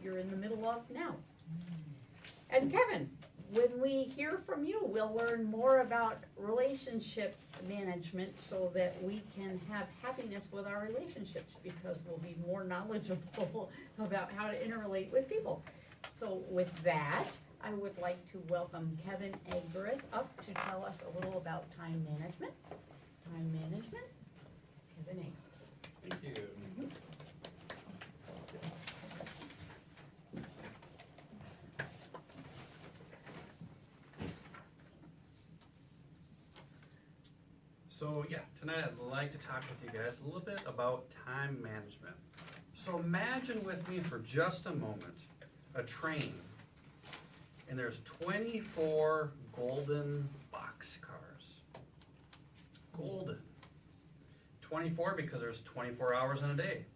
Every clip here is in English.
you're in the middle of now. And Kevin, when we hear from you, we'll learn more about relationship management so that we can have happiness with our relationships, because we'll be more knowledgeable about how to interrelate with people. So with that, I would like to welcome Kevin Egberith up to tell us a little about time management. Time management, Kevin Egberith. Thank you. So yeah, tonight I'd like to talk with you guys a little bit about time management. So imagine with me for just a moment a train, and there's 24 golden boxcars. Golden. 24 because there's 24 hours in a day.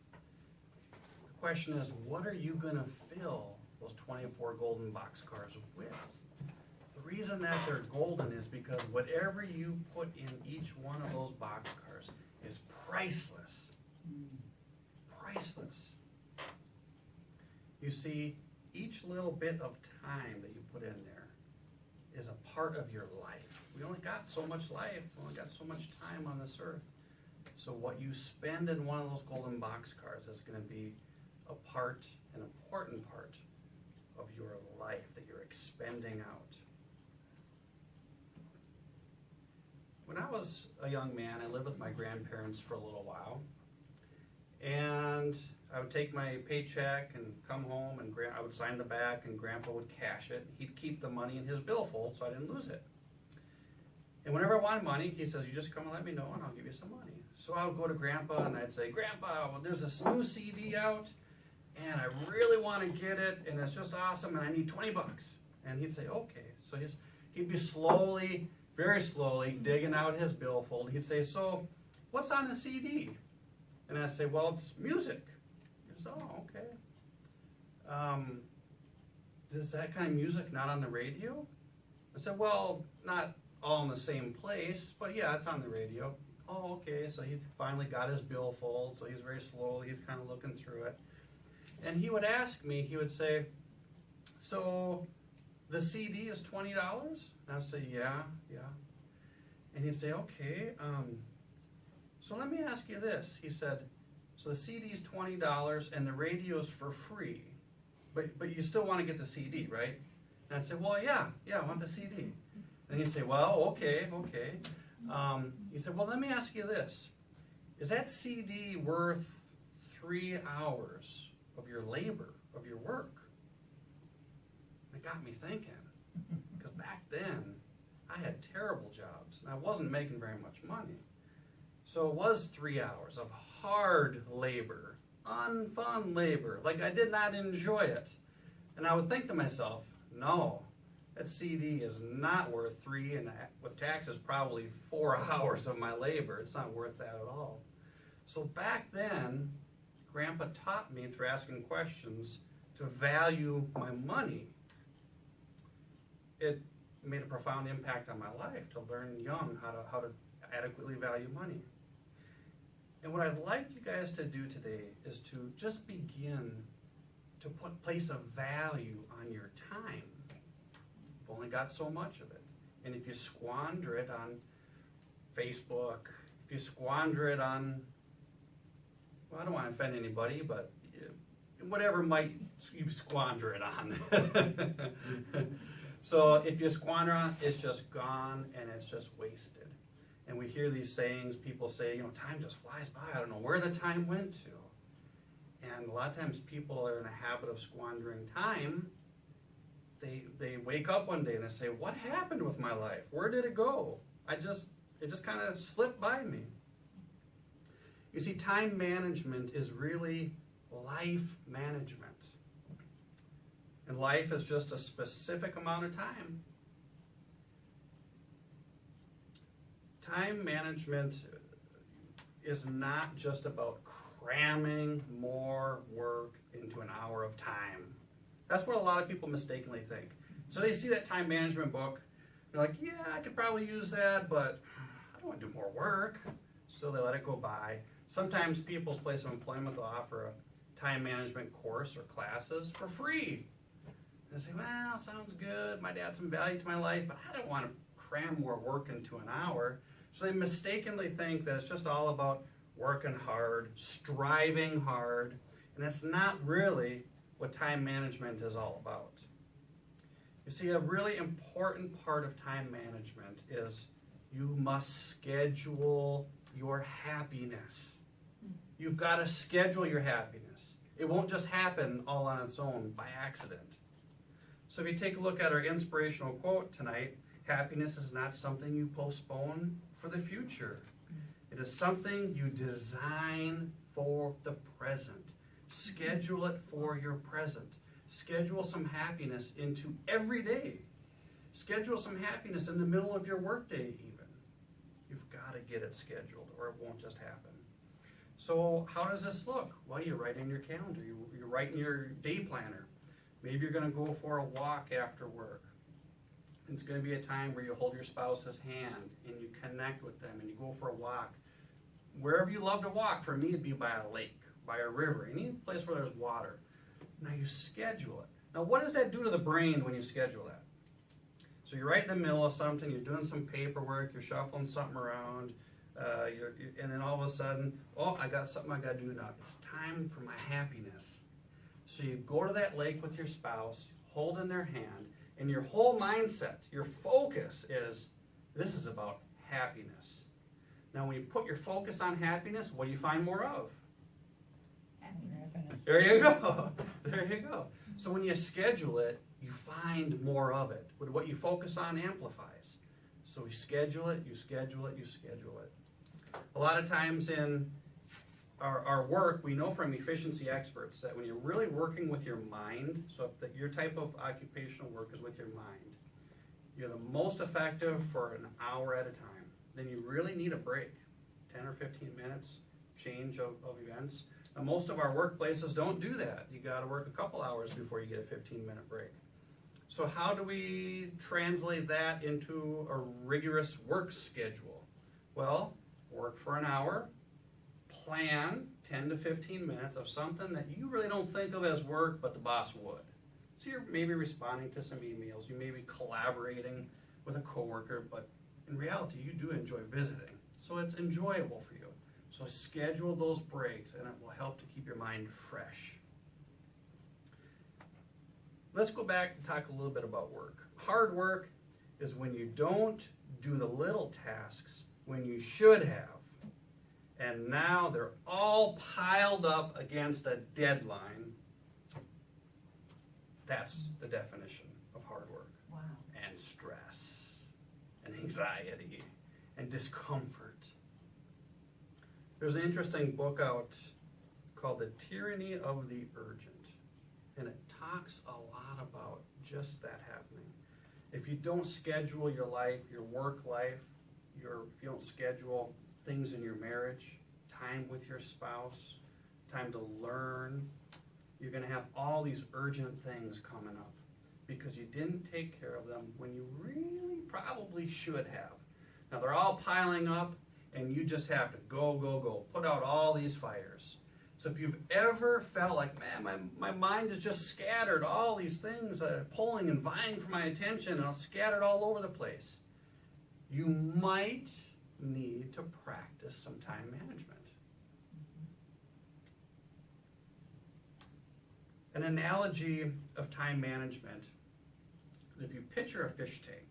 The question is, what are you going to fill those 24 golden boxcars with? The reason that they're golden is because whatever you put in each one of those boxcars is priceless. Priceless. You see, each little bit of time that you put in there is a part of your life. We only got so much life, we only got so much time on this earth. So what you spend in one of those golden boxcars is going to be a part, an important part of your life that you're expending out. When I was a young man, I lived with my grandparents for a little while. And I would take my paycheck and come home, and I would sign the back, and Grandpa would cash it. He'd keep the money in his billfold so I didn't lose it. And whenever I wanted money, he says, you just come and let me know and I'll give you some money. So I would go to Grandpa and I'd say, Grandpa, well, there's this new CD out and I really want to get it and it's just awesome and I need 20 bucks. And he'd say, okay. So he'd be slowly, very slowly digging out his billfold. He'd say, so what's on the CD? And I'd say, well, it's music. He says, oh, okay. Is that kind of music not on the radio? I said, well, not all in the same place, but yeah, it's on the radio. Oh, okay, so he finally got his billfold, so he's very slowly, he's kind of looking through it. And he would ask me, he would say, so the CD is $20? And I would say, yeah. And he'd say, okay, so let me ask you this. He said, so the CD is $20 and the radio's for free, but you still want to get the CD, right? And I said, well, yeah, I want the CD. And he'd say, well, okay. He said, well, let me ask you this. Is that CD worth 3 hours of your labor, of your work? It got me thinking, because back then, I had terrible jobs, and I wasn't making very much money. So it was 3 hours of hard labor, unfun labor, like I did not enjoy it. And I would think to myself, no, that CD is not worth 3, and with taxes, probably 4 hours of my labor. It's not worth that at all. So back then, Grandpa taught me through asking questions to value my money. It made a profound impact on my life to learn young how to adequately value money. And what I'd like you guys to do today is to just begin to place a value on your time. You've only got so much of it. And if you squander it on Facebook, if you squander it on, well, I don't want to offend anybody, but whatever might you squander it on. So if you squander on it, it's just gone and it's just wasted. And we hear these sayings, people say, time just flies by. I don't know where the time went to. And a lot of times people are in a habit of squandering time. They wake up one day and they say, what happened with my life? Where did it go? It just kind of slipped by me. You see, time management is really life management. And life is just a specific amount of time. Time management is not just about cramming more work into an hour of time. That's what a lot of people mistakenly think. So they see that time management book, they're like, yeah, I could probably use that, but I don't want to do more work. So they let it go by. Sometimes people's place of employment will offer time management course or classes for free. And say, well, sounds good, might add some value to my life, but I don't want to cram more work into an hour. So they mistakenly think that it's just all about working hard, striving hard, and that's not really what time management is all about. You see, a really important part of time management is you must schedule your happiness. You've got to schedule your happiness. It won't just happen all on its own by accident. So if you take a look at our inspirational quote tonight, happiness is not something you postpone for the future. It is something you design for the present. Schedule it for your present. Schedule some happiness into every day. Schedule some happiness in the middle of your workday even. You've got to get it scheduled or it won't just happen. So how does this look? Well, you write in your calendar. You write in your day planner. Maybe you're going to go for a walk after work. It's going to be a time where you hold your spouse's hand and you connect with them and you go for a walk. Wherever you love to walk, for me it'd be by a lake, by a river, any place where there's water. Now you schedule it. Now what does that do to the brain when you schedule that? So you're right in the middle of something, you're doing some paperwork, you're shuffling something around, and then all of a sudden, oh, I got something I got to do now. It's time for my happiness. So you go to that lake with your spouse, holding their hand, and your whole mindset, your focus is, this is about happiness. Now when you put your focus on happiness, what do you find more of? Happiness. There you go. There you go. So when you schedule it, you find more of it. But what you focus on amplifies. So we schedule it, you schedule it, you schedule it. A lot of times in our work, we know from efficiency experts that when you're really working with your mind, so if your type of occupational work is with your mind, you're the most effective for an hour at a time. Then you really need a break, 10 or 15 minutes, change of events. Now, most of our workplaces don't do that. You got to work a couple hours before you get a 15-minute break. So how do we translate that into a rigorous work schedule? Well, work for an hour, plan 10 to 15 minutes of something that you really don't think of as work, but the boss would. So you're maybe responding to some emails, you may be collaborating with a coworker, but in reality, you do enjoy visiting. So it's enjoyable for you. So schedule those breaks, and it will help to keep your mind fresh. Let's go back and talk a little bit about work. Hard work is when you don't do the little tasks when you should have. And now they're all piled up against a deadline. That's the definition of hard work. Wow. And stress, and anxiety, and discomfort. There's an interesting book out called The Tyranny of the Urgent. And it talks a lot about just that happening. If you don't schedule your life, your work life, if you don't schedule things in your marriage, time with your spouse, time to learn, you're going to have all these urgent things coming up because you didn't take care of them when you really probably should have. Now they're all piling up and you just have to go, put out all these fires. So if you've ever felt like, man, my mind is just scattered, all these things pulling and vying for my attention, and I'm scattered all over the place, you might need to practice some time management. An analogy of time management, if you picture a fish tank,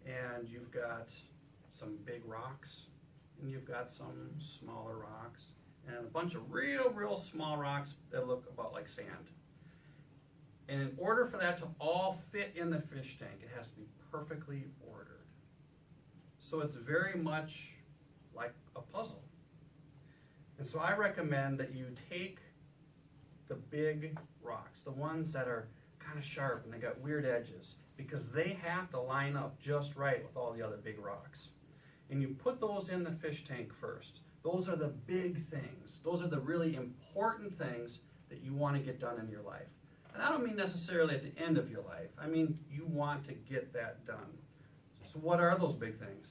and you've got some big rocks, and you've got some smaller rocks, and a bunch of real small rocks that look about like sand. And in order for that to all fit in the fish tank, it has to be perfectly ordered. So it's very much like a puzzle. And so I recommend that you take the big rocks, the ones that are kind of sharp and they got weird edges, because they have to line up just right with all the other big rocks. And you put those in the fish tank first. Those are the big things. Those are the really important things that you want to get done in your life. And I don't mean necessarily at the end of your life. I mean, you want to get that done. So what are those big things?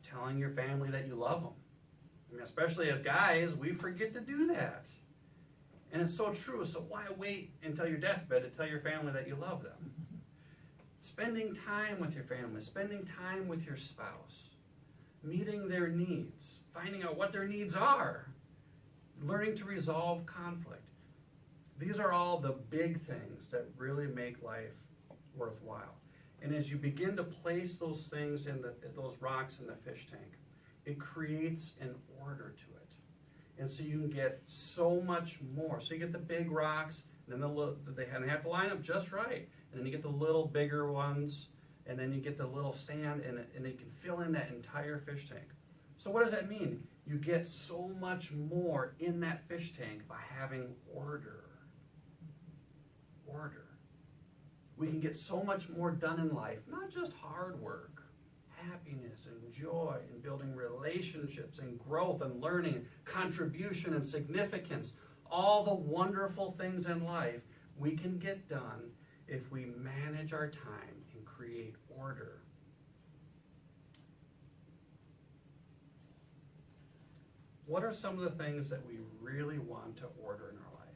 Telling your family that you love them. I mean, especially as guys, we forget to do that. And it's so true. So why wait until your deathbed to tell your family that you love them? Spending time with your family, spending time with your spouse, meeting their needs, finding out what their needs are, learning to resolve conflict. These are all the big things that really make life worthwhile. And as you begin to place those things those rocks in the fish tank, it creates an order to it. And so you can get so much more. So you get the big rocks, and then they have to line up just right. And then you get the little bigger ones, and then you get the little sand, and you can fill in that entire fish tank. So what does that mean? You get so much more in that fish tank by having order. Order. We can get so much more done in life, not just hard work, happiness and joy and building relationships and growth and learning, contribution and significance. All the wonderful things in life we can get done if we manage our time and create order. What are some of the things that we really want to order in our life?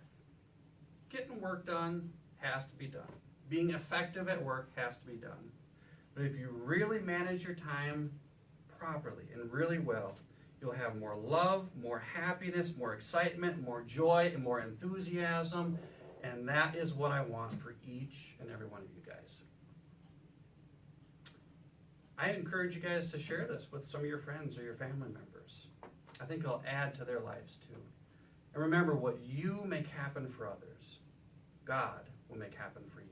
Getting work done has to be done. Being effective at work has to be done. But if you really manage your time properly and really well, you'll have more love, more happiness, more excitement, more joy, and more enthusiasm. And that is what I want for each and every one of you guys. I encourage you guys to share this with some of your friends or your family members. I think it'll add to their lives too. And remember, what you make happen for others, God will make happen for you.